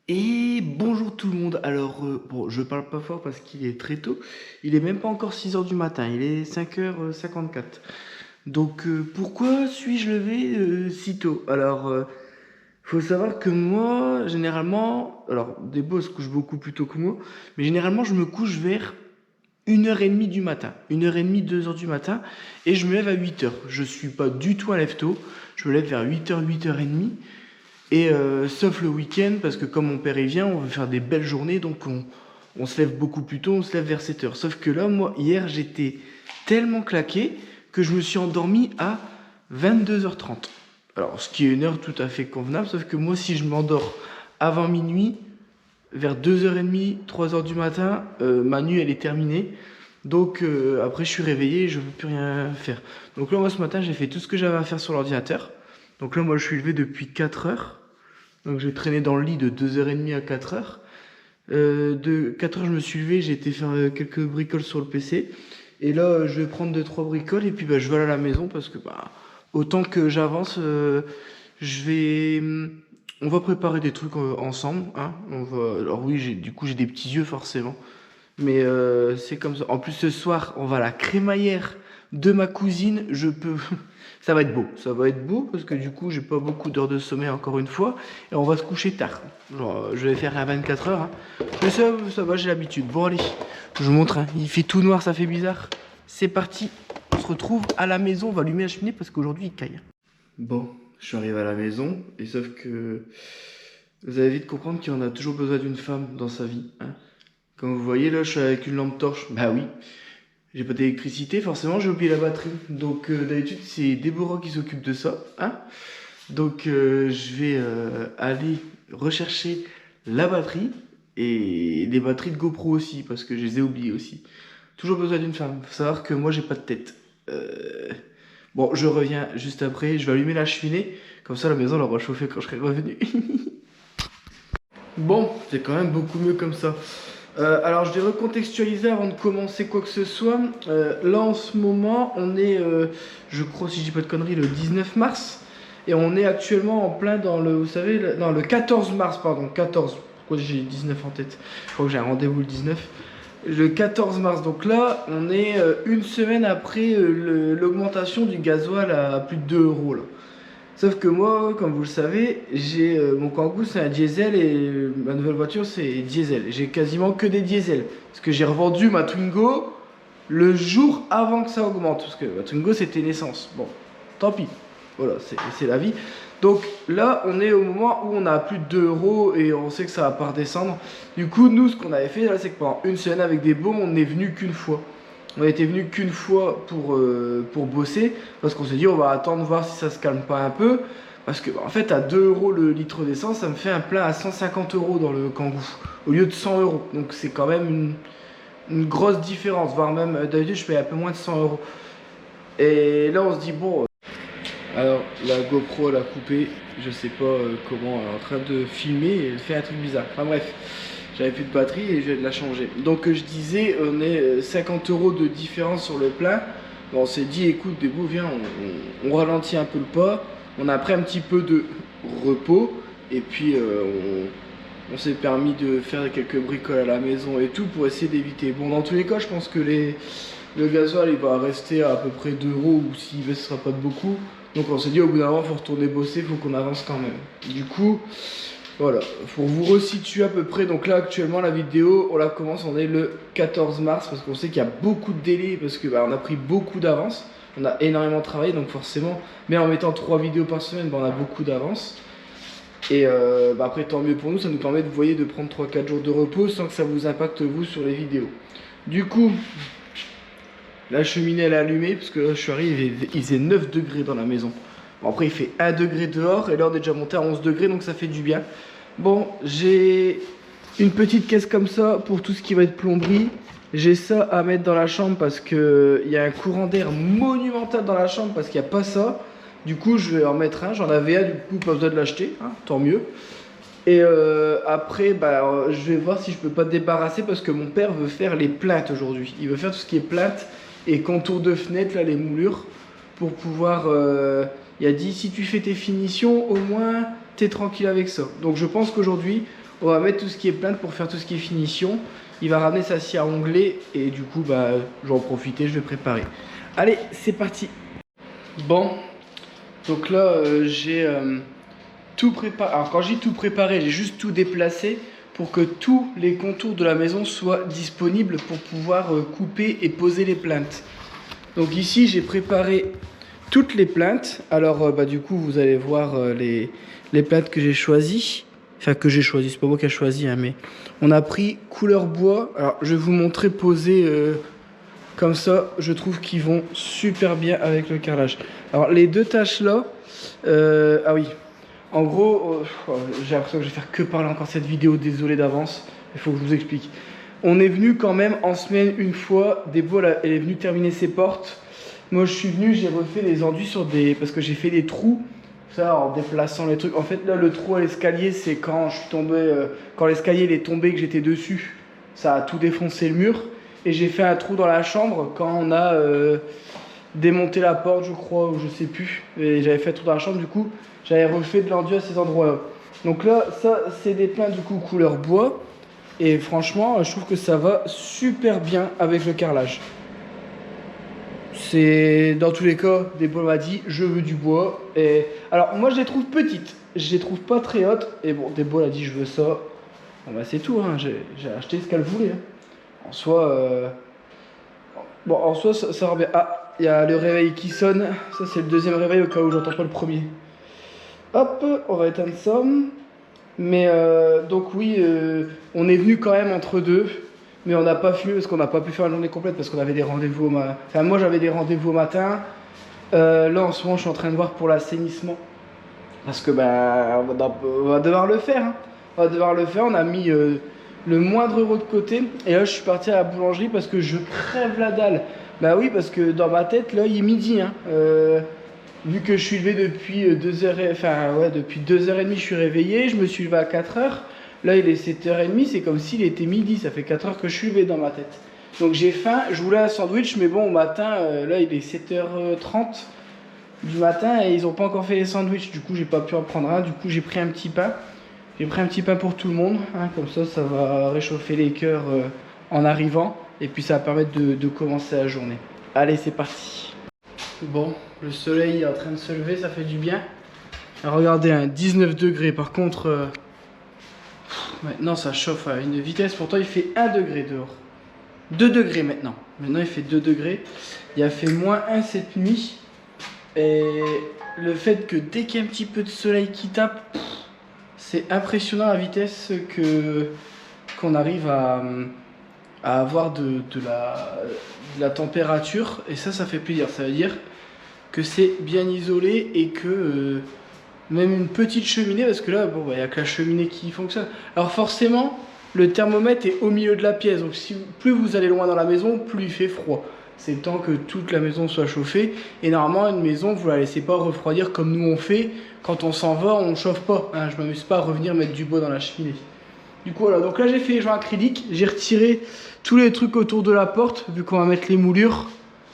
Et bonjour tout le monde. Alors, bon, je parle pas fort parce qu'il est très tôt. Il est même pas encore 6 heures du matin. Il est 5h54. Donc, pourquoi suis-je levé si tôt? Alors, faut savoir que moi, généralement, alors des boss se couchent beaucoup plus tôt que moi, mais généralement, je me couche vers 1h30 du matin. 1h30, 2 heures du matin. Et je me lève à 8 heures. Je suis pas du tout un lève-tôt. Je me lève vers 8 heures, 8h30. Et sauf le week-end, parce que comme mon père y vient, on veut faire des belles journées, donc on se lève beaucoup plus tôt, on se lève vers 7 heures. Sauf que là, moi, hier, j'étais tellement claqué que je me suis endormi à 22h30. Alors, ce qui est une heure tout à fait convenable, sauf que moi, si je m'endors avant minuit, vers 2h30, 3 heures du matin, ma nuit, elle est terminée. Donc, après, je suis réveillé et je ne peux plus rien faire. Donc là, moi, ce matin, j'ai fait tout ce que j'avais à faire sur l'ordinateur. Donc là, moi, je suis levé depuis 4 heures. Donc j'ai traîné dans le lit de 2h30 à 4 heures. De 4 heures, je me suis levé, j'ai été faire quelques bricoles sur le PC. Et là, je vais prendre 2-3 bricoles et puis bah, je vais aller à la maison parce que bah, autant que j'avance, je vais. On va préparer des trucs ensemble. Hein. Alors oui, du coup, j'ai des petits yeux forcément. Mais c'est comme ça. En plus, ce soir, on va à la crémaillère de ma cousine. Je peux. Ça va être beau. Ça va être beau parce que du coup, j'ai pas beaucoup d'heures de sommeil encore une fois. Et on va se coucher tard. Genre, je vais faire à 24 heures. Hein. Mais ça va, j'ai l'habitude. Bon, allez, je vous montre. Hein. Il fait tout noir, ça fait bizarre. C'est parti. On se retrouve à la maison. On va allumer la cheminée parce qu'aujourd'hui, il caille. Bon, je suis arrivé à la maison. Et sauf que vous allez vite comprendre qu'il y en a toujours besoin d'une femme dans sa vie. Hein. Comme vous voyez là, je suis avec une lampe torche. Bah oui, j'ai pas d'électricité, forcément j'ai oublié la batterie. Donc d'habitude c'est Déborah qui s'occupe de ça. Hein. Donc je vais aller rechercher la batterie et les batteries de GoPro aussi parce que je les ai oubliées aussi. Toujours besoin d'une femme. Faut savoir que moi j'ai pas de tête. Bon, je reviens juste après. Je vais allumer la cheminée. Comme ça la maison elle aura chauffé quand je serai revenu. Bon, c'est quand même beaucoup mieux comme ça. Alors je vais recontextualiser avant de commencer quoi que ce soit. Là en ce moment on est, je crois si je dis pas de conneries, le 19 mars. Et on est actuellement en plein dans le, vous savez, non le 14 mars, pardon, 14. Pourquoi j'ai 19 en tête? Je crois que j'ai un rendez-vous le 19. Le 14 mars, donc là on est une semaine après l'augmentation du gasoil à plus de 2 euros là. Sauf que moi, comme vous le savez, j'ai mon Kangoo c'est un diesel et ma nouvelle voiture c'est diesel. J'ai quasiment que des diesels. Parce que j'ai revendu ma Twingo le jour avant que ça augmente. Parce que ma Twingo c'était l'essence. Bon, tant pis. Voilà, c'est la vie. Donc là, on est au moment où on a plus de 2 euros et on sait que ça va pas redescendre. Du coup, nous, ce qu'on avait fait là, c'est que pendant une semaine avec des baumes, on n'est venu qu'une fois. On était venu qu'une fois pour bosser parce qu'on s'est dit on va attendre voir si ça se calme pas un peu parce que en fait à 2 euros le litre d'essence ça me fait un plein à 150 euros dans le Kangoo au lieu de 100 euros, donc c'est quand même une grosse différence, voire même d'habitude je paye un peu moins de 100 euros et là on se dit bon alors la GoPro elle a coupé, je sais pas comment, elle est en train de filmer et elle fait un truc bizarre, enfin bref. J'avais plus de batterie et je vais la changer. Donc je disais, on est 50 euros de différence sur le plein. Bon, on s'est dit, écoute, Debo, viens, on ralentit un peu le pas. On a pris un petit peu de repos. Et puis on s'est permis de faire quelques bricoles à la maison et tout pour essayer d'éviter. Bon, dans tous les cas, je pense que le gasoil il va rester à peu près 2 euros ou s'il ne sera pas de beaucoup. Donc on s'est dit, au bout d'un moment, il faut retourner bosser, il faut qu'on avance quand même. Du coup... Voilà, pour vous resituer à peu près, donc là actuellement la vidéo, on la commence, on est le 14 mars parce qu'on sait qu'il y a beaucoup de délais parce que on a pris beaucoup d'avance, on a énormément travaillé donc forcément, mais en mettant 3 vidéos par semaine, on a beaucoup d'avance. Et après tant mieux pour nous, ça nous permet de, vous voyez, de prendre 3-4 jours de repos sans que ça vous impacte vous sur les vidéos. Du coup, la cheminée elle est allumée parce que là, je suis arrivé, il faisait 9 degrés dans la maison. Bon, après il fait 1 degré dehors et là on est déjà monté à 11 degrés donc ça fait du bien. Bon, j'ai une petite caisse comme ça pour tout ce qui va être plomberie. J'ai ça à mettre dans la chambre parce qu'il y a un courant d'air monumental dans la chambre parce qu'il n'y a pas ça. Du coup je vais en mettre un, j'en avais un, du coup pas besoin de l'acheter, hein, tant mieux. Et après je vais voir si je peux pas débarrasser parce que mon père veut faire les plinthes aujourd'hui. Il veut faire tout ce qui est plinthes et contours de fenêtres, là les moulures, pour pouvoir... il a dit si tu fais tes finitions au moins t'es tranquille avec ça. Donc je pense qu'aujourd'hui, on va mettre tout ce qui est plainte pour faire tout ce qui est finition. Il va ramener sa scie à onglet et du coup, bah, je vais en profiter, je vais préparer. Allez, c'est parti. Bon, donc là, j'ai tout préparé. Alors quand je dis tout préparé, j'ai juste tout déplacé pour que tous les contours de la maison soient disponibles pour pouvoir couper et poser les plaintes. Donc ici, j'ai préparé toutes les plaintes. Alors bah, du coup, vous allez voir les plaintes que j'ai choisies. Enfin, que j'ai choisi, c'est pas moi qui ai choisi, hein, mais on a pris couleur bois. Alors, je vais vous montrer posé comme ça. Je trouve qu'ils vont super bien avec le carrelage. Alors, les deux tâches là, ah oui, en gros, j'ai l'impression que je vais faire que parler encore cette vidéo, désolé d'avance, il faut que je vous explique. On est venu quand même en semaine une fois, Débo, elle est venue terminer ses portes. Moi, je suis venu, j'ai refait les enduits sur des... parce que j'ai fait des trous. Ça, en déplaçant les trucs. En fait, là, le trou à l'escalier, c'est quand je suis tombé, quand l'escalier il est tombé, que j'étais dessus. Ça a tout défoncé le mur. Et j'ai fait un trou dans la chambre quand on a démonté la porte, je crois, ou je sais plus. Et j'avais fait un trou dans la chambre, du coup, j'avais refait de l'enduit à ces endroits-là. Donc là, ça, c'est des plaintes du coup couleur bois. Et franchement, je trouve que ça va super bien avec le carrelage. C'est dans tous les cas, Débo m'a dit je veux du bois. Et alors moi je les trouve petites, je les trouve pas très hautes. Et bon, Débo a dit je veux ça. Bon bah c'est tout, hein. J'ai acheté ce qu'elle voulait. Hein. En soi, bon en soi ça va bien. Ah, il y a le réveil qui sonne. Ça c'est le deuxième réveil au cas où j'entends pas le premier. Hop, on va éteindre ça. Mais donc oui, on est venu quand même entre deux. Mais on n'a pas fini parce qu'on n'a pas pu faire la journée complète parce qu'on avait des rendez-vous au matin. Enfin, moi j'avais des rendez-vous au matin. Là en ce moment je suis en train de voir pour l'assainissement. Parce que bah, on va devoir le faire. Hein. On va devoir le faire. On a mis le moindre euro de côté. Et là je suis parti à la boulangerie parce que je crève la dalle. Bah oui, parce que dans ma tête là il est midi. Hein. Vu que je suis levé depuis 2h, enfin ouais, depuis 2h30 je suis réveillé. Je me suis levé à 4h. Là, il est 7h30, c'est comme s'il était midi. Ça fait 4 heures que je suis levé dans ma tête. Donc j'ai faim, je voulais un sandwich, mais bon, au matin, là, il est 7h30 du matin et ils n'ont pas encore fait les sandwichs. Du coup, j'ai pas pu en prendre un. Du coup, j'ai pris un petit pain. J'ai pris un petit pain pour tout le monde. Hein, comme ça va réchauffer les cœurs en arrivant. Et puis, ça va permettre de commencer la journée. Allez, c'est parti. Bon, le soleil est en train de se lever, ça fait du bien. Alors, regardez, hein, 19 degrés. Par contre... maintenant ça chauffe à une vitesse, pourtant il fait 1 degré dehors. 2 degrés maintenant. Maintenant il fait 2 degrés. Il a fait -1 cette nuit. Et le fait que dès qu'il y a un petit peu de soleil qui tape, c'est impressionnant la vitesse qu'on arrive à avoir de la température. Et ça fait plaisir. Ça veut dire que c'est bien isolé et que... même une petite cheminée, parce que là, bon, il n'y a que la cheminée qui fonctionne. Alors forcément, le thermomètre est au milieu de la pièce. Donc plus vous allez loin dans la maison, plus il fait froid. C'est le temps que toute la maison soit chauffée. Et normalement, une maison, vous la laissez pas refroidir comme nous on fait. Quand on s'en va, on ne chauffe pas. Hein, je m'amuse pas à revenir mettre du bois dans la cheminée. Du coup, voilà. Donc là, j'ai fait les joints acryliques. J'ai retiré tous les trucs autour de la porte, vu qu'on va mettre les moulures.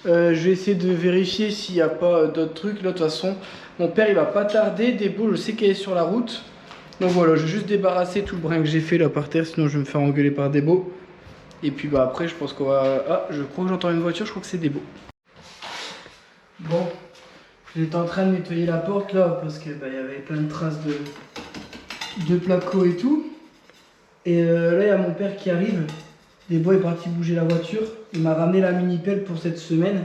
Je vais essayer de vérifier s'il n'y a pas d'autres trucs. Là, de toute façon, mon père, il va pas tarder. Débo, je sais qu'elle est sur la route. Donc voilà, je vais juste débarrasser tout le brin que j'ai fait là par terre. Sinon, je vais me faire engueuler par Débo. Et puis, bah après, je pense qu'on va... Ah, je crois que j'entends une voiture. Je crois que c'est Débo. Bon, j'étais en train de nettoyer la porte là. Parce que bah, y avait plein de traces de placo et tout. Et là, il y a mon père qui arrive. Débo est parti bouger la voiture. Il m'a ramené la mini-pelle pour cette semaine.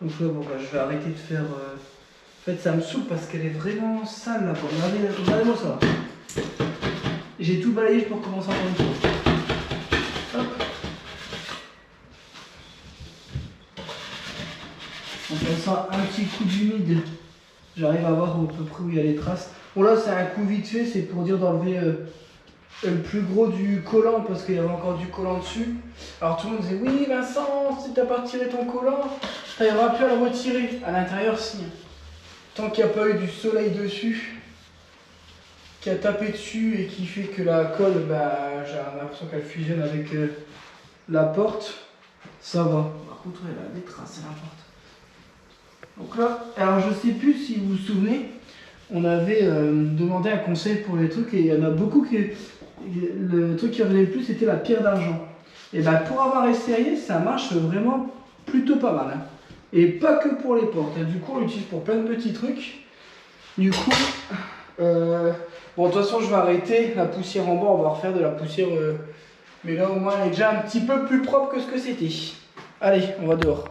Donc là, bon, bah, je vais arrêter de faire... En fait, ça me saoule parce qu'elle est vraiment sale là. Regardez-moi ça. J'ai tout balayé pour commencer encore une fois. Hop. En faisant un petit coup d'humide, j'arrive à voir à peu près où il y a les traces. Bon là, c'est un coup vite fait, c'est pour dire d'enlever... le plus gros du collant parce qu'il y avait encore du collant dessus. Alors tout le monde disait oui Vincent, si t'as pas retiré ton collant, t'arriveras plus à le retirer. À l'intérieur si. Tant qu'il n'y a pas eu du soleil dessus, qui a tapé dessus et qui fait que la colle, bah, j'ai l'impression qu'elle fusionne avec la porte, ça va. Par contre elle a des traces à la porte. Donc là, alors je sais plus si vous vous souvenez, on avait demandé un conseil pour les trucs et il y en a beaucoup qui... Le truc qui revenait le plus c'était la pierre d'argent. Et bah pour avoir essayé, ça marche vraiment plutôt pas mal. Hein. Et pas que pour les portes. Et du coup on l'utilise pour plein de petits trucs. Du coup, bon de toute façon je vais arrêter la poussière en bas, on va refaire de la poussière. Mais là au moins elle est déjà un petit peu plus propre que ce que c'était. Allez, on va dehors.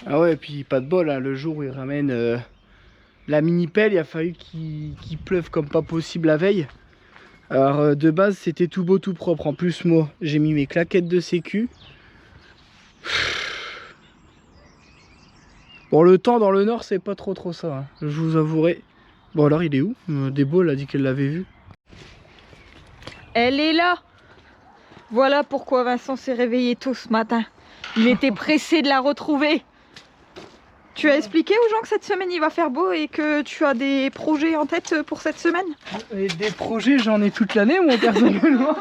Ah ouais, et puis pas de bol, hein, le jour où il ramène la mini-pelle, il a fallu qu'il pleuve comme pas possible la veille. Alors de base c'était tout beau tout propre, en plus moi j'ai mis mes claquettes de sécu. Bon le temps dans le nord c'est pas trop ça, hein, je vous avouerai. Bon alors il est où? Débo elle a dit qu'elle l'avait vu. Elle est là. Voilà pourquoi Vincent s'est réveillé tôt ce matin. Il était pressé de la retrouver. Tu as expliqué aux gens que cette semaine il va faire beau et que tu as des projets en tête pour cette semaine? Et des projets j'en ai toute l'année moi personnellement.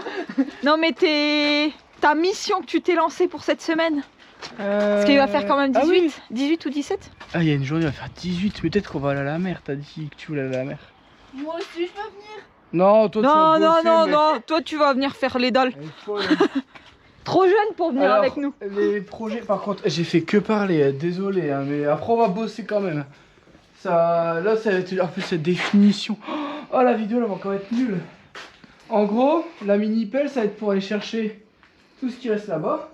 Non mais ta mission que tu t'es lancée pour cette semaine. Parce qu'il va faire quand même 18, ah oui. 18 ou 17. Ah il y a une journée il va faire 18, peut-être qu'on va aller à la mer, t'as dit que tu voulais aller à la mer. Moi aussi je veux venir. Non toi tu vas bosser, non, toi tu vas venir faire les dalles. Trop jeune pour venir alors, avec nous. Les projets, par contre, j'ai fait que parler, désolé, hein, mais après on va bosser quand même. Ça, là, ça va être en plus cette définition. Oh, la vidéo, elle va encore être nulle. En gros, la mini-pelle, ça va être pour aller chercher tout ce qui reste là-bas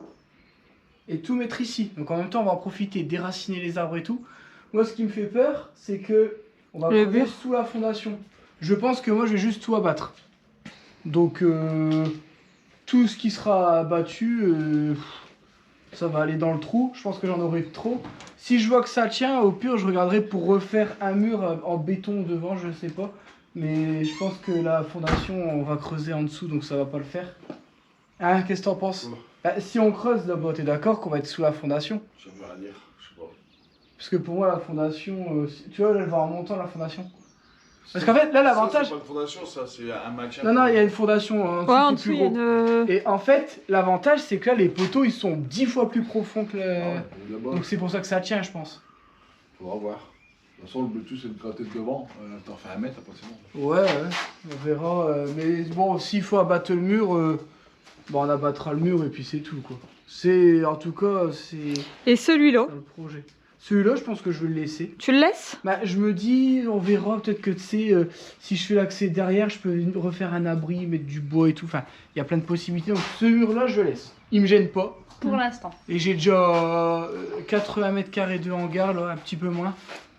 et tout mettre ici. Donc en même temps, on va en profiter, déraciner les arbres et tout. Moi, ce qui me fait peur, c'est que on va creuser sous la fondation. Je pense que moi, je vais juste tout abattre. Donc, tout ce qui sera abattu, ça va aller dans le trou. Je pense que j'en aurai trop. Si je vois que ça tient, au pire, je regarderai pour refaire un mur en béton devant, je sais pas. Mais je pense que la fondation, on va creuser en dessous, donc ça va pas le faire. Hein, qu'est-ce que t'en penses? Bah, si on creuse d'abord, t'es d'accord qu'on va être sous la fondation? Ça veut rien dire, je sais pas. Parce que pour moi, la fondation, tu vois, elle va en montant la fondation. Parce qu'en fait, là, l'avantage. C'est pas une fondation, ça, c'est un maintien. Non, il y a une fondation En dessous, il y a une... Et en fait, l'avantage, c'est que là, les poteaux, ils sont 10 fois plus profonds que le... Ah ouais, donc c'est pour ça que ça tient, je pense. Faudra voir. De toute façon, le Bluetooth, c'est de gratter de devant. T'en fais 1 mètre, après c'est bon. Ouais, on verra. Mais bon, s'il faut abattre le mur, bon, on abattra le mur et puis c'est tout, quoi. C'est, en tout cas, c'est... Et celui-là? Le projet. Celui-là, je pense que je vais le laisser. Tu le laisses? Bah, je me dis, on verra, peut-être que tu sais, si je fais l'accès derrière, je peux refaire un abri, mettre du bois et tout. Enfin, il y a plein de possibilités. Donc, ce mur-là, je le laisse. Il me gêne pas. Pour l'instant. Et j'ai déjà 80 mètres carrés de hangar, là, un petit peu moins.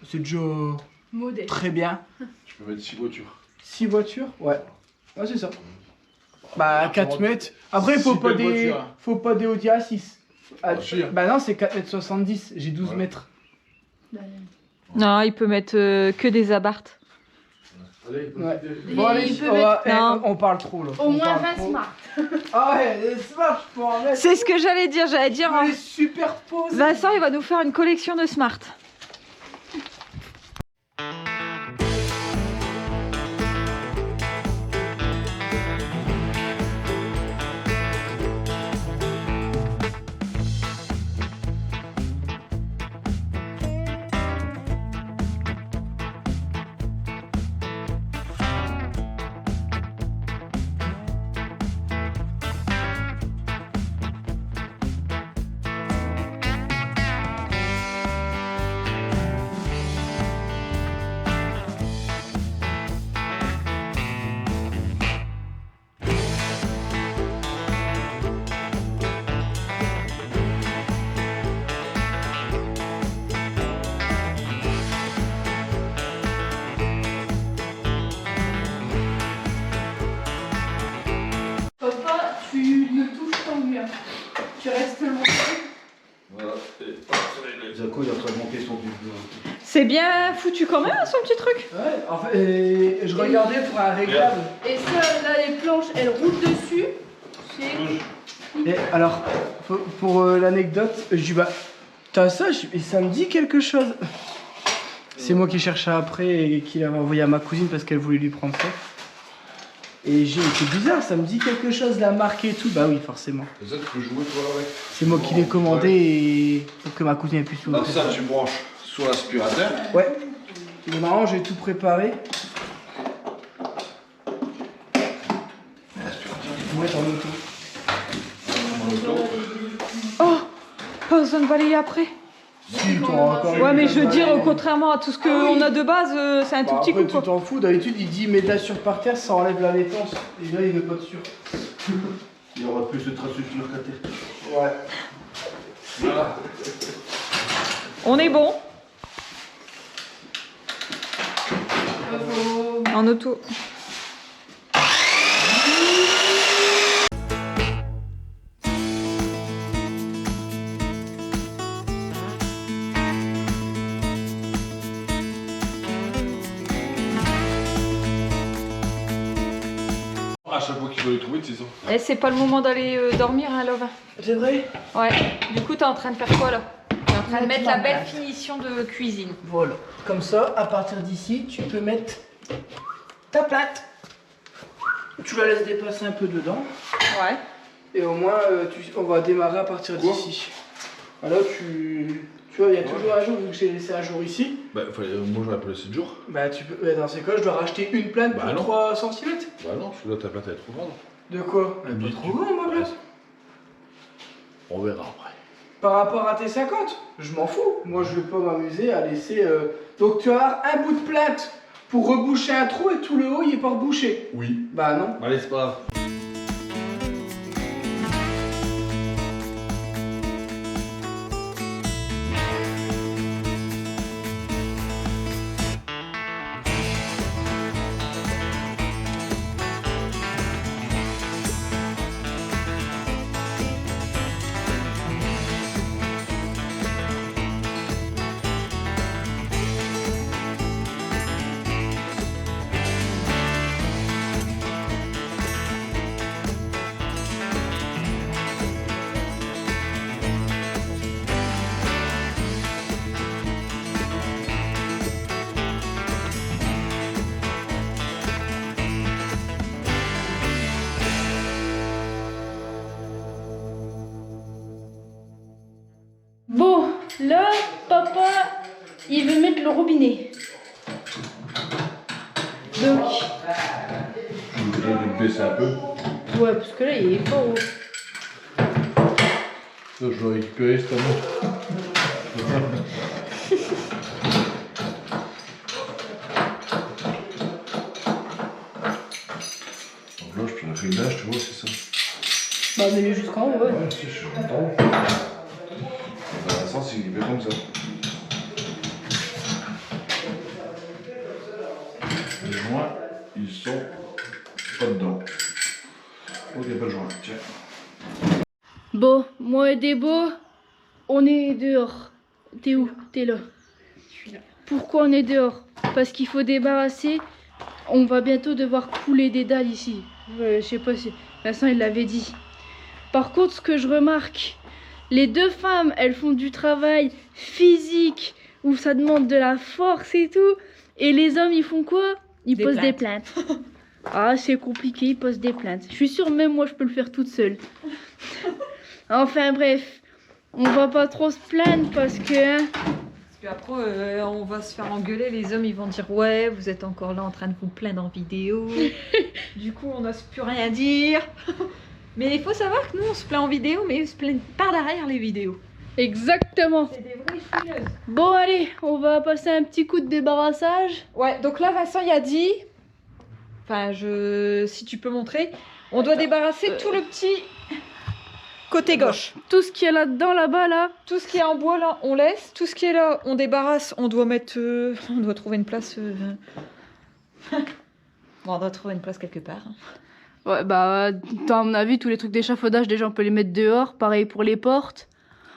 C'est déjà Modeste. très bien. Tu peux mettre 6 voitures. 6 voitures? Ouais. Ouais, c'est ça. Bah, 4 mètres. Après, Six belles voitures, hein. faut pas des Audi A6. Ah, si, hein. Bah non, c'est 4,70 m. J'ai 12 Ouais. mètres. Non, il peut mettre que des abartes. Allez, Ouais. Et Bon, allez, il peut on parle trop là. Au On moins parle 20 trop. smart. Ah ouais, les smart, je peux en mettre. C'est ce que j'allais dire, On les superpose. Vincent, il va nous faire une collection de smart. Papa, tu ne touches pas au mur. Tu restes monté. Voilà. Zako, il est en train de monter son but. C'est bien foutu quand même, son petit truc. Ouais, en fait, je regardais pour un réglable. Et ça, là, les planches, elles roulent dessus. C'est... Et alors, pour l'anecdote, je dis bah, t'as ça? Et ça me dit quelque chose. C'est moi qui cherchais après et qui l'avais envoyé à ma cousine parce qu'elle voulait lui prendre ça. Et c'est bizarre, ça me dit quelque chose, la marque et tout. Bah oui, forcément. Et ça, tu peux jouer toi avec. C'est moi qui l'ai commandé et pour que ma cousine puisse Alors ça, tu branches sur l'aspirateur. Ouais. Et marrant, j'ai tout préparé. faut mettre en auto. Oh, pas besoin de balayer après. Si, t'auras encore Ouais, une mais je veux dire, balaye. contrairement à tout ce qu'on a de base, c'est un tout Bah, petit après, coup, quoi. tu t'en fous, d'habitude il dit mets de la sur par terre, ça enlève la défense. Et là il veut pas de sur. Il y aura plus de traces sur le côté. Ouais. Voilà. On est bon. En auto. À chaque fois qu'il faut les trouver, c'est ça. Eh, c'est pas le moment d'aller dormir, hein, Love. C'est vrai? Ouais. Du coup, t'es en train de faire quoi, là? T'es en train de mettre la belle finition de cuisine. Voilà. Comme ça, à partir d'ici, tu peux mettre ta plate. Tu la laisses dépasser un peu dedans. Ouais. Et au moins, on va démarrer à partir d'ici. Alors tu vois, il y a toujours un jour, vu que j'ai laissé un jour ici. Bah, moi j'aurais pas laissé 7 jours. Bah tu peux, dans ces cas, je dois racheter une plate Bah pour non. 3 cm. Bah non, parce que là ta plate elle est trop grande. De quoi? Elle est pas trop grande ma plate. On verra après. Par rapport à tes 50, je m'en fous. Moi je vais pas m'amuser à laisser... Donc tu vas avoir un bout de plate pour reboucher un trou et tout le haut il est pas rebouché. Oui. Bah non. Allez, c'est pas grave. Bon, là, papa, il veut mettre le robinet. Donc, Je voudrais le baisser un peu. ouais, parce que là, il est fort haut. Ça, je dois récupérer cette année. Donc là, je prends le réglage, tu vois, c'est ça. Bah, mets-le jusqu'en haut, ouais. Ouais, si, je suis content. Dans un sens, il est bien comme ça. Les joints, ils sont pas dedans. Ok, pas de joint, tiens. Bon, moi et Débo, on est dehors. T'es où? T'es là. Je suis là. Pourquoi on est dehors? Parce qu'il faut débarrasser. On va bientôt devoir couler des dalles ici. Je sais pas si Vincent il l'avait dit. Par contre, ce que je remarque, les deux femmes, elles font du travail physique où ça demande de la force et tout. Et les hommes, ils font quoi? Ils posent des plaintes. Ah, c'est compliqué, ils posent des plaintes. Je suis sûre, même moi, je peux le faire toute seule. Enfin, bref. On va pas trop se plaindre parce que... hein, Parce qu'après, on va se faire engueuler. Les hommes, ils vont dire ouais, vous êtes encore là en train de vous plaindre en vidéo. Du coup, on n'ose plus rien dire. Mais il faut savoir que nous, on se plaint en vidéo, mais ils se plaignent par derrière les vidéos. exactement. C'est des vraies chouineuses. Bon, allez, on va passer un petit coup de débarrassage. Ouais, donc là, Vincent, il a dit... Enfin, si tu peux montrer, on doit débarrasser tout le petit côté gauche. Tout ce qu'il y a là-dedans, là-bas, là. Tout ce qui est en bois, là, on laisse. Tout ce qui est là, on débarrasse. On doit mettre... on doit trouver une place... Bon, on doit trouver une place quelque part. Ouais, bah, à mon avis, tous les trucs d'échafaudage, déjà, on peut les mettre dehors. Pareil pour les portes.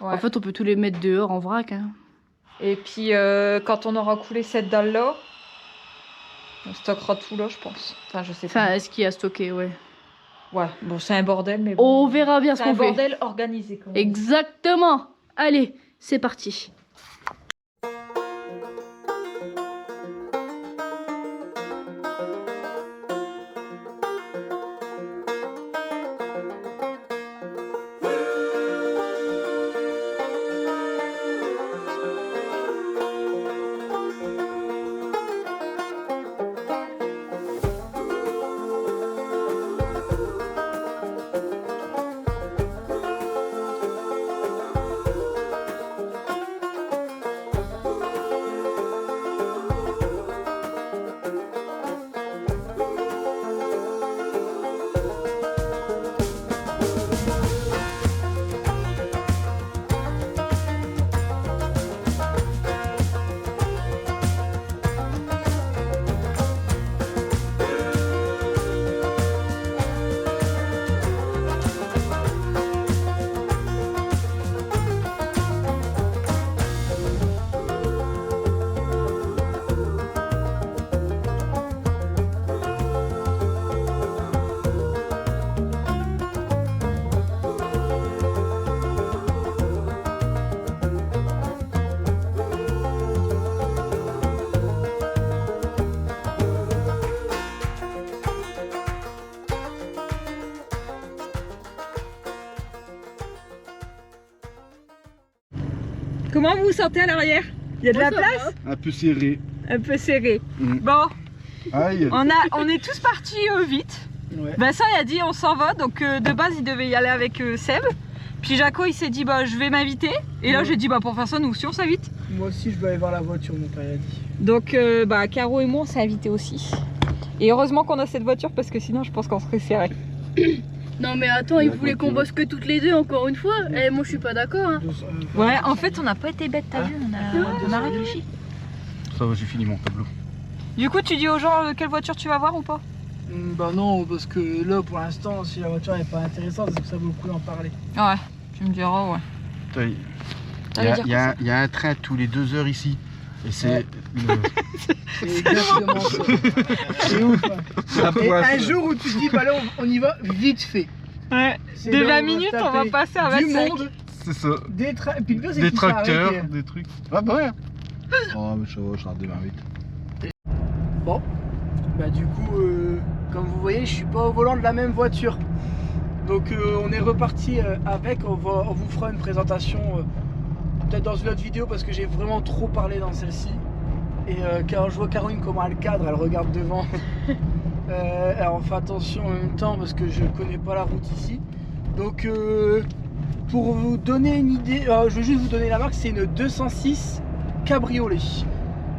Ouais. En fait, on peut tous les mettre dehors en vrac. Hein. Et puis, quand on aura coulé cette dalle-là, on stockera tout là, je pense. Enfin, je sais Enfin, pas. est-ce qu'il y a stocké, ouais. Ouais, bon, c'est un bordel, mais bon. On verra bien ce C'est un qu'on fait. bordel organisé, quand même. Exactement. Allez, c'est parti. Comment vous vous sentez à l'arrière? Il y a de la ça place? Un peu serré. Un peu serré. Mm. Bon, Aïe. on est tous partis vite. Ouais. Vincent il a dit on s'en va, donc de base il devait y aller avec Seb. Puis Jaco il s'est dit bah je vais m'inviter. Et là Ouais. j'ai dit bah pour faire ça nous aussi on s'invite. Moi aussi, je vais aller voir la voiture, mon père a dit. Donc bah Caro et moi on s'est invités aussi. Et heureusement qu'on a cette voiture parce que sinon je pense qu'on serait serré. Non mais attends, il La voulait qu'on voiture. bosse que toutes les deux encore une fois. Eh, moi je suis pas d'accord. Hein. Ouais en fait on n'a pas été bêtes, t'as vu, on a réfléchi. Ça va, j'ai fini mon tableau. Du coup tu dis aux gens quelle voiture tu vas voir ou pas? Bah non, parce que là, pour l'instant, si la voiture n'est pas intéressante, c'est que ça vaut le coup d'en parler. Ouais, tu me diras ouais. Il y a un train tous les 2 heures ici. Et c'est. C'est exactement ça. C'est ouf. Hein. Et un jour où tu te dis, bah là, on y va vite fait. Ouais. C'est De là où 20 va minutes on va taper passer à du 25. monde, C'est ça. des trains. Et puis le pire, c'est Des qu'ils s'arrêtent, tracteurs, des trucs. Ah bah ouais. Oh, mais ça va, ça redémarre vite. Bon, bah du coup, comme vous voyez, je suis pas au volant de la même voiture. Donc on est reparti avec, on vous fera une présentation peut-être dans une autre vidéo parce que j'ai vraiment trop parlé dans celle-ci. Et quand je vois Caroline comment elle cadre, elle regarde devant. Alors on fait attention en même temps parce que je connais pas la route ici. Donc pour vous donner une idée, je vais juste vous donner la marque, c'est une 206 cabriolet.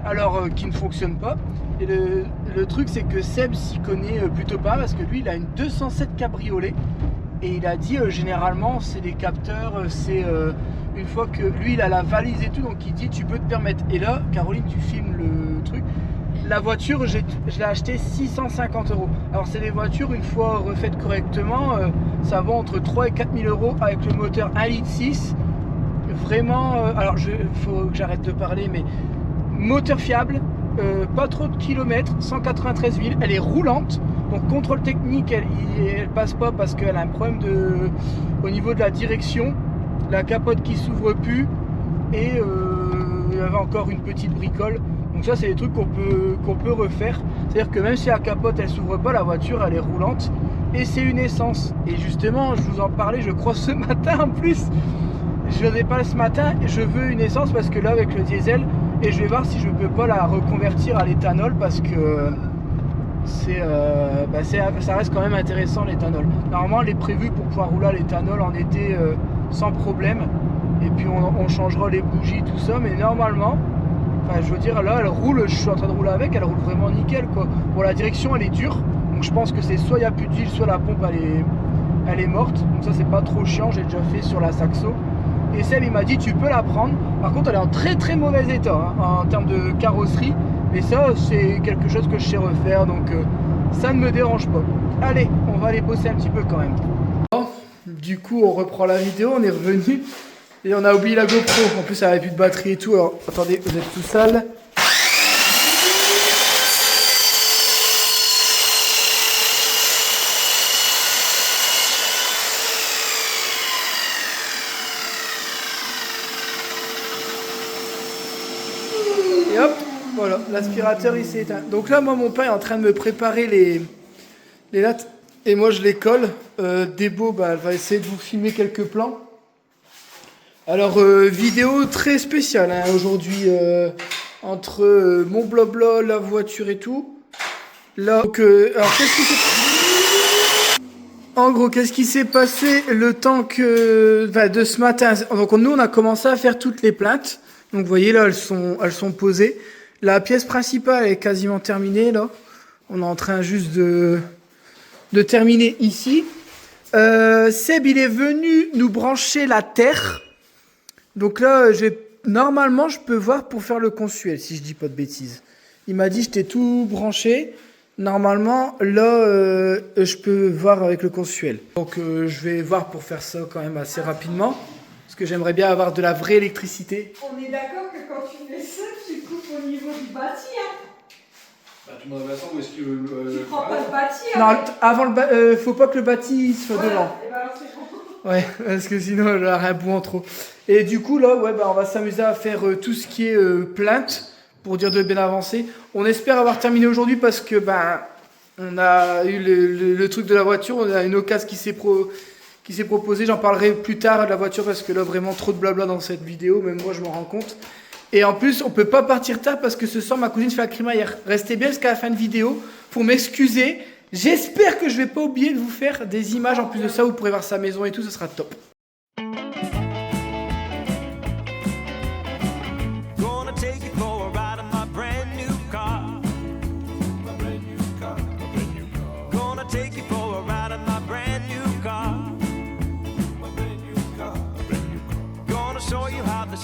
Alors qui ne fonctionne pas. Et le truc c'est que Seb s'y connaît plutôt pas parce que lui il a une 207 cabriolet et il a dit généralement c'est des capteurs, c'est une fois que lui il a la valise et tout donc il dit tu peux te permettre. Et là Caroline tu filmes le truc. La voiture je l'ai achetée 650 €. Alors c'est des voitures une fois refaites correctement ça va entre 3 et 4 000 € avec le moteur 1,6 litre. Vraiment alors faut que j'arrête de parler mais moteur fiable. Pas trop de kilomètres, 193 000, elle est roulante, donc contrôle technique elle passe pas parce qu'elle a un problème au niveau de la direction, la capote qui s'ouvre plus et il y avait encore une petite bricole, donc ça c'est des trucs qu'on peut refaire, c'est à dire que même si la capote elle s'ouvre pas, la voiture elle est roulante et c'est une essence. Et justement je vous en parlais je crois ce matin en plus, je n'en ai pas ce matin, je veux une essence parce que là avec le diesel, et je vais voir si je peux pas la reconvertir à l'éthanol parce que ça reste quand même intéressant l'éthanol. Normalement elle est prévue pour pouvoir rouler à l'éthanol en été sans problème, et puis on changera les bougies tout ça, mais normalement, enfin je veux dire là elle roule, je suis en train de rouler avec, elle roule vraiment nickel quoi. Pour la direction elle est dure, donc je pense que c'est soit il n'y a plus d'huile, soit la pompe elle est morte, donc ça c'est pas trop chiant, j'ai déjà fait sur la Saxo. Et Seb il m'a dit tu peux la prendre, par contre elle est en très très mauvais état hein, en termes de carrosserie, mais ça c'est quelque chose que je sais refaire, donc ça ne me dérange pas. Allez, on va aller bosser un petit peu quand même. Bon, du coup on reprend la vidéo, on est revenu et on a oublié la GoPro, en plus elle avait plus de batterie et tout, alors attendez, vous êtes tout sale. Et hop, voilà, l'aspirateur il s'est éteint. Donc là, moi, mon père est en train de me préparer les lattes et moi je les colle. Débo, bah, elle va essayer de vous filmer quelques plans. Alors, vidéo très spéciale hein, aujourd'hui entre mon blabla, la voiture et tout. Là, donc, alors qu'est-ce qui s'est En gros, qu'est-ce qui s'est passé le temps que de ce matin? Donc nous, on a commencé à faire toutes les plaintes. Donc vous voyez là, elles sont posées. La pièce principale est quasiment terminée là. On est en train juste de terminer ici. Seb, il est venu nous brancher la terre. Donc là, normalement, je peux voir pour faire le consuel, si je dis pas de bêtises. Il m'a dit, je t'ai tout branché. Normalement, là, je peux voir avec le consuel. Donc je vais voir pour faire ça quand même assez rapidement. Parce que j'aimerais bien avoir de la vraie électricité. On est d'accord que quand tu fais ça, tu coupes au niveau du bâti, hein. Bah, tu demandes à Vincent où est-ce que. Tu prends pas le bâti, hein. Non, avant faut pas que le bâti soit devant. Et ben alors c'est bon. Ouais, parce que sinon j'aurais un bout en trop. Et du coup là, ouais, bah, on va s'amuser à faire tout ce qui est plainte, pour dire de bien avancer. On espère avoir terminé aujourd'hui parce que on a eu le truc de la voiture, on a une occasion qui s'est proposé. J'en parlerai plus tard de la voiture parce que là, vraiment trop de blabla dans cette vidéo. Même moi, je m'en rends compte. Et en plus, on peut pas partir tard parce que ce soir, ma cousine fait la crémaillère. Restez bien jusqu'à la fin de vidéo pour m'excuser. J'espère que je vais pas oublier de vous faire des images. En plus de ça, vous pourrez voir sa maison et tout, ce sera top.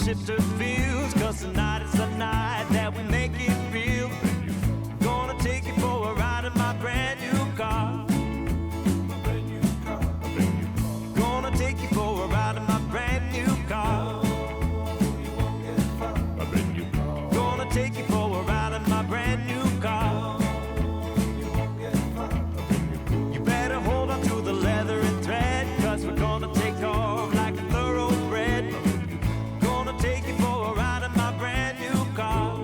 Shifter feels, cause tonight is the night that we make it real. Gonna take you for a ride in my brand new car. Gonna take you for a ride in my brand new car. Gonna take you for a ride in my brand new car. You better hold on to the leather and thread, cause we're gonna take off like a thoroughbred. Take you for a ride in my brand new car.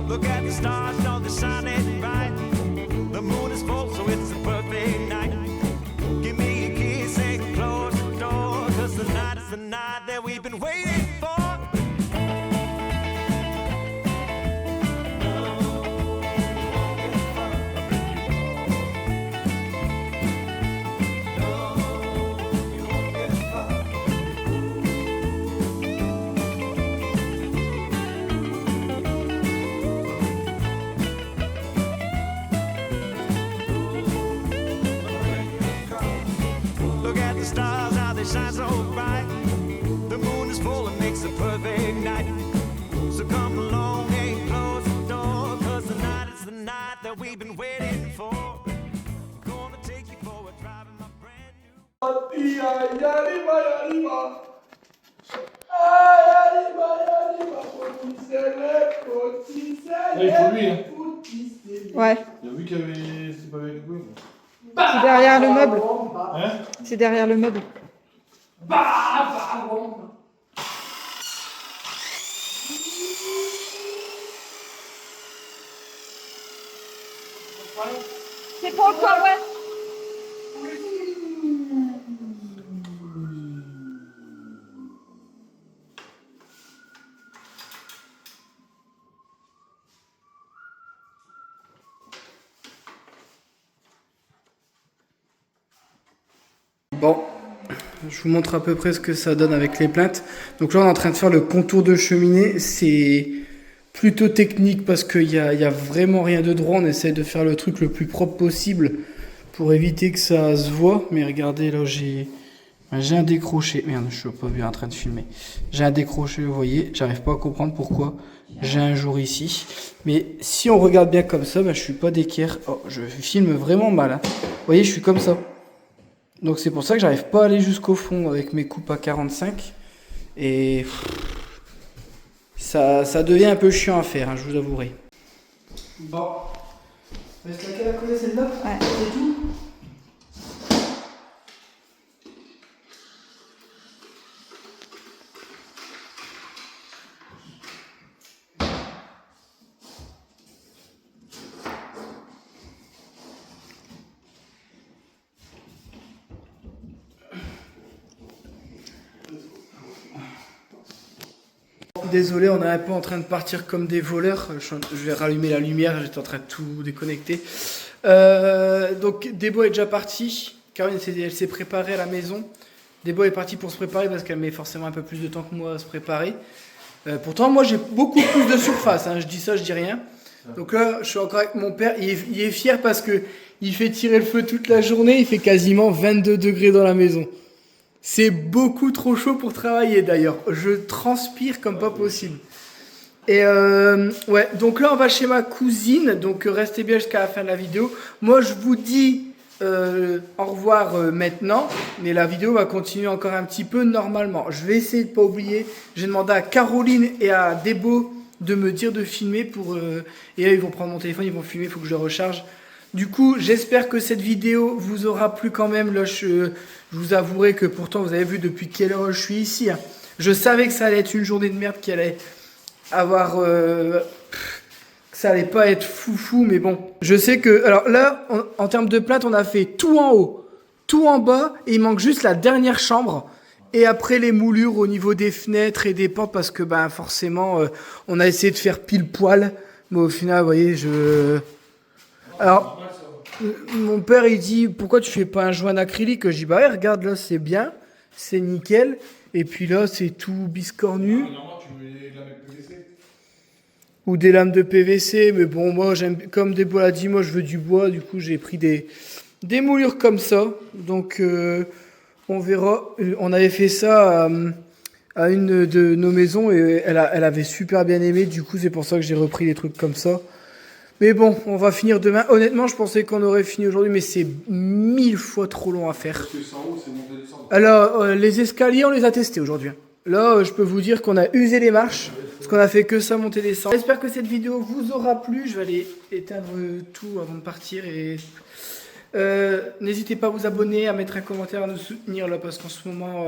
Look at the stars, know they're shining bright. The moon is full, so it's a perfect night. Give me a kiss and close the door, cause tonight is the night that we've been waiting for. Stars, how they shine so bright. The moon is full and makes a perfect night. So come along and close the door, cause tonight is the night that we've been waiting for. Gonna take you for a drive in my brand Il faut lui, hein. Ouais, Il a vu qu'il y avait. C'est pas avec lui. c'est derrière le meuble. Hein? C'est derrière le meuble. C'est pour toi, ouais. Bon, je vous montre à peu près ce que ça donne avec les plaintes. Donc là, on est en train de faire le contour de cheminée. C'est plutôt technique parce qu'il y a vraiment rien de droit. On essaie de faire le truc le plus propre possible pour éviter que ça se voit. Mais regardez, là, j'ai un décroché. Merde, je suis pas bien en train de filmer. J'ai un décroché, vous voyez. J'arrive pas à comprendre pourquoi j'ai un jour ici. Mais si on regarde bien comme ça, je suis pas d'équerre. Oh, je filme vraiment mal. Hein. Vous voyez, je suis comme ça. Donc c'est pour ça que j'arrive pas à aller jusqu'au fond avec mes coupes à 45. Et ça devient un peu chiant à faire, hein, je vous avouerai. Bon. Est-ce laquelle à coller celle-là? Ouais. C'est tout? Désolé, on est un peu en train de partir comme des voleurs. Je vais rallumer la lumière, j'étais en train de tout déconnecter. Donc Debo est déjà partie. Caroline elle s'est préparée à la maison. Debo est partie pour se préparer parce qu'elle met forcément un peu plus de temps que moi à se préparer. Pourtant, moi j'ai beaucoup plus de surface. Hein. Je dis ça, je dis rien. Donc là, je suis encore avec mon père. Il est fier parce que il fait tirer le feu toute la journée. Il fait quasiment 22 degrés dans la maison. C'est beaucoup trop chaud pour travailler d'ailleurs. Je transpire comme pas possible. Et ouais, donc là on va chez ma cousine. Donc restez bien jusqu'à la fin de la vidéo. Moi je vous dis au revoir maintenant. Mais la vidéo va continuer encore un petit peu normalement. Je vais essayer de ne pas oublier. J'ai demandé à Caroline et à Debo de me dire de filmer pour... et là ils vont prendre mon téléphone, ils vont filmer, il faut que je le recharge. Du coup, j'espère que cette vidéo vous aura plu quand même. Là, je vous avouerai que pourtant, vous avez vu depuis quelle heure je suis ici. Hein. Je savais que ça allait être une journée de merde, qui allait avoir... que ça allait pas être foufou, mais bon. Je sais que... Alors là, en termes de plâtre, on a fait tout en haut, tout en bas, et il manque juste la dernière chambre. Et après les moulures au niveau des fenêtres et des portes, parce que ben forcément, on a essayé de faire pile poil. Mais au final, vous voyez, Alors, mon père, il dit, pourquoi tu fais pas un joint acrylique? Je dis, bah ouais, regarde, là, c'est bien, c'est nickel. Et puis là, c'est tout biscornu. Normalement, tu mets de la laine PVC. Ou des lames de PVC, mais bon, moi, comme Débo l'a dit, moi, je veux du bois. Du coup, j'ai pris des moulures comme ça. Donc, on verra. On avait fait ça à une de nos maisons et elle avait super bien aimé. Du coup, c'est pour ça que j'ai repris des trucs comme ça. Mais bon, on va finir demain. Honnêtement, je pensais qu'on aurait fini aujourd'hui, mais c'est 1000 fois trop long à faire. Parce que c'est en haut, c'est monter et descendre. Alors, les escaliers, on les a testés aujourd'hui. Là, je peux vous dire qu'on a usé les marches, parce qu'on a fait que ça, monter, descendre. J'espère que cette vidéo vous aura plu. Je vais aller éteindre tout avant de partir. Et n'hésitez pas à vous abonner, à mettre un commentaire, à nous soutenir, là, parce qu'en ce moment...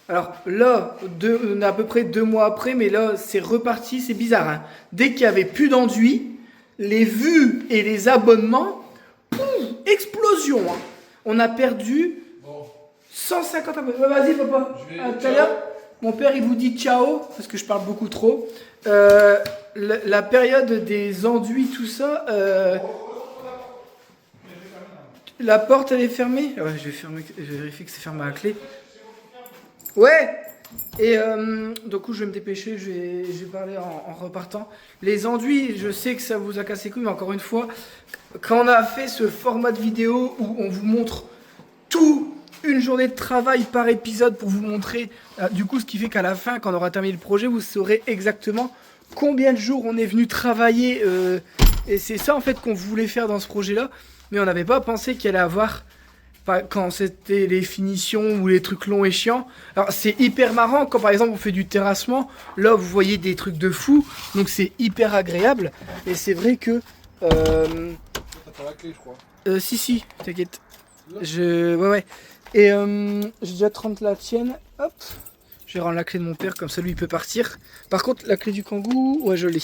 Alors là, on est à peu près 2 mois après, mais là, c'est reparti, c'est bizarre. Hein. Dès qu'il n'y avait plus d'enduit, les vues et les abonnements, pouf, explosion. Hein. On a perdu 150 abonnés. Ouais, vas-y, papa. À tout à l'heure. Mon père, il vous dit ciao, parce que je parle beaucoup trop. La période des enduits, tout ça... La porte, elle est fermée? Ouais, je vais vérifier que c'est fermé à clé. Ouais. Et du coup, je vais me dépêcher, je vais parler en repartant. Les enduits, je sais que ça vous a cassé les couilles, mais encore une fois, quand on a fait ce format de vidéo où on vous montre tout, une journée de travail par épisode pour vous montrer, du coup, ce qui fait qu'à la fin, quand on aura terminé le projet, vous saurez exactement combien de jours on est venu travailler. Et c'est ça, en fait, qu'on voulait faire dans ce projet-là. Mais on n'avait pas pensé qu'il allait avoir... quand c'était les finitions ou les trucs longs et chiants. Alors c'est hyper marrant quand par exemple on fait du terrassement. Là vous voyez des trucs de fou. Donc c'est hyper agréable. Et c'est vrai que... T'as pas la clé, je crois. Si, t'inquiète. Ouais. Et j'ai déjà 30 la tienne. Hop. Je vais rendre la clé de mon père, comme ça lui il peut partir. Par contre la clé du kangou, ouais je l'ai.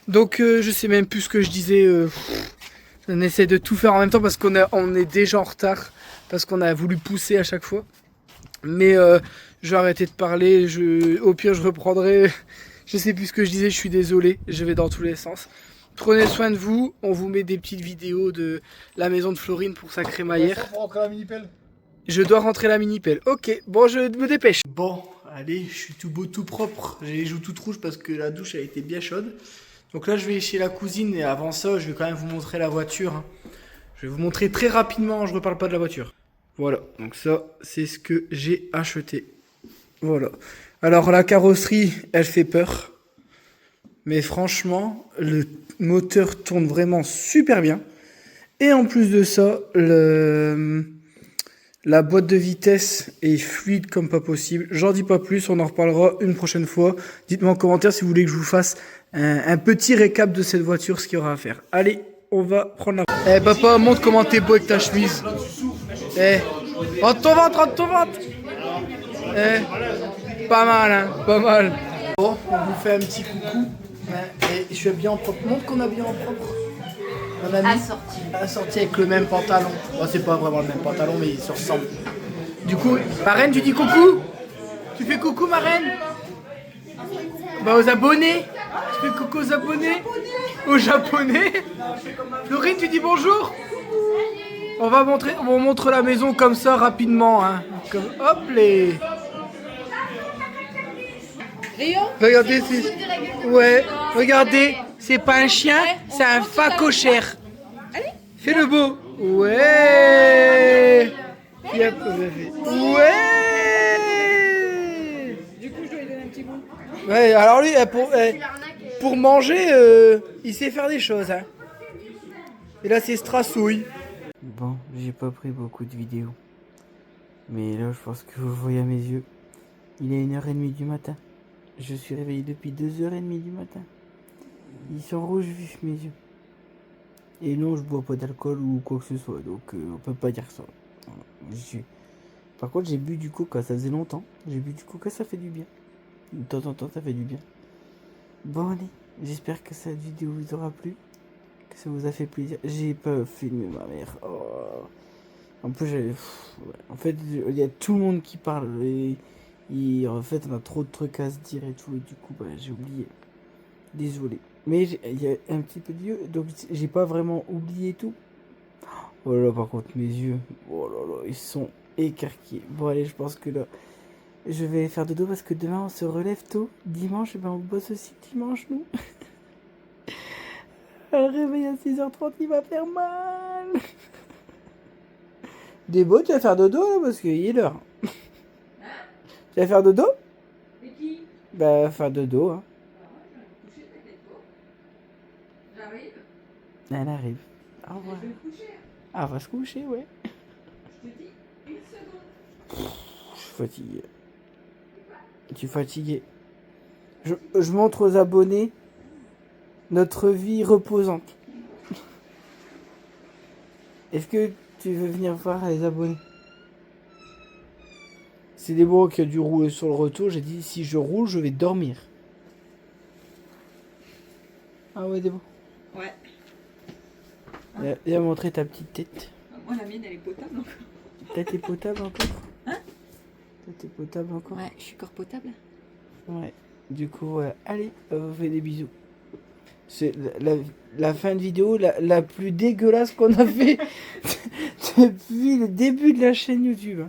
Donc je sais même plus ce que je disais. On essaie de tout faire en même temps parce qu'on est déjà en retard. Parce qu'on a voulu pousser à chaque fois. Mais je vais arrêter de parler. Au pire, je reprendrai. Je sais plus ce que je disais, je suis désolé. Je vais dans tous les sens. Prenez soin de vous. On vous met des petites vidéos de la maison de Florine pour sa crémaillère. Pour rentrer à la mini-pelle. Je dois rentrer la mini-pelle. Ok, bon, je me dépêche. Bon, allez, je suis tout beau, tout propre. J'ai les joues toutes rouges parce que la douche a été bien chaude. Donc là, je vais chez la cousine et avant ça, je vais quand même vous montrer la voiture. Hein. Je vais vous montrer très rapidement, je ne reparle pas de la voiture. Voilà, donc ça, c'est ce que j'ai acheté. Voilà. Alors, la carrosserie, elle fait peur. Mais franchement, le moteur tourne vraiment super bien. Et en plus de ça, la boîte de vitesse est fluide comme pas possible. J'en dis pas plus, on en reparlera une prochaine fois. Dites-moi en commentaire si vous voulez que je vous fasse un petit récap de cette voiture, ce qu'il y aura à faire. Allez, on va prendre la... Papa, montre comment t'es beau avec ta chemise. Rentre ton ventre. Pas mal, hein, pas mal. Bon, on vous fait un petit coucou. Et je suis habillé en propre. Montre qu'on est habillé en propre. On a mis assorti avec le même pantalon. Bon, c'est pas vraiment le même pantalon, mais ils se ressemblent. Du coup, ma reine, tu dis coucou? Tu fais coucou, ma reine? Bah, aux abonnés. Tu fais coucou aux abonnés? Aux japonais? Florine, tu dis bonjour? On montre la maison comme ça rapidement. Hein. Comme, hop, les... Regardez, ouais, regardez, c'est pas un chien, c'est un phacochère. Fais le beau. Ouais. Ouais. Du coup, je dois lui donner un petit bout. Ouais, alors lui, pour manger, il sait faire des choses. Hein. Et là, c'est Strassouille. Bon, j'ai pas pris beaucoup de vidéos. Mais là, je pense que vous voyez à mes yeux. Il est 1h30 du matin. Je suis réveillé depuis 2h30 du matin. Ils sont rouges vifs mes yeux. Et non, je bois pas d'alcool ou quoi que ce soit, donc on peut pas dire ça. Par contre, j'ai bu du coca, ça faisait longtemps. J'ai bu du coca, ça fait du bien. De temps en temps, ça fait du bien. Bon allez, j'espère que cette vidéo vous aura plu. que ça vous a fait plaisir. J'ai pas filmé ma mère. Oh. En plus, ouais. En fait, il y a tout le monde qui parle. Et en fait, on a trop de trucs à se dire et tout. Et du coup, bah, j'ai oublié. Désolé. Mais il y a un petit peu de yeux. Donc, j'ai pas vraiment oublié tout. Oh là là, par contre, mes yeux. Oh là là, ils sont écarquillés. Bon, allez, je pense que là, je vais faire dodo parce que demain, on se relève tôt. Dimanche, ben, on bosse aussi dimanche, nous. Le réveil à 6h30, il va faire mal. Débo, tu vas faire dodo là parce qu'il est l'heure. Tu vas faire dodo? Et qui? Bah, faire dodo. Hein. J'arrive. Elle arrive. Au revoir. Je vais me coucher. Ah, on va se coucher, ouais. Je te dis une seconde. Je suis fatigué. Je suis fatigué. Je montre aux abonnés notre vie reposante. Est-ce que tu veux venir voir les abonnés? C'est Déborah qui a dû rouler sur le retour. J'ai dit si je roule, je vais dormir. Ah ouais, Déborah. Ouais. Viens montrer ta petite tête. Moi, la mienne, elle est potable encore. Ta tête est potable encore? Hein? Ta tête est potable encore? Ouais, je suis encore potable. Ouais. Du coup, allez, on vous fait des bisous. C'est la fin de vidéo la plus dégueulasse qu'on a fait depuis le début de la chaîne YouTube.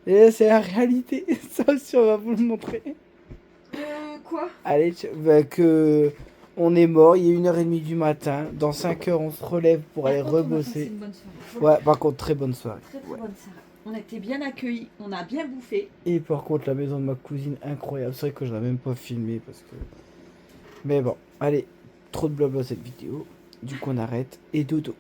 Et là, c'est la réalité. Ça aussi, on va vous le montrer. Quoi? Allez, que on est mort. Il est 1h30 du matin. Dans 5 heures, on se relève pour aller rebosser. Une bonne soirée. Ouais, par contre, très bonne soirée. Très bonne soirée. On a été bien accueillis, on a bien bouffé. Et par contre, la maison de ma cousine, incroyable. C'est vrai que je l'ai même pas filmé parce que. Mais bon, allez, trop de blabla cette vidéo. Du coup, on arrête et dodo.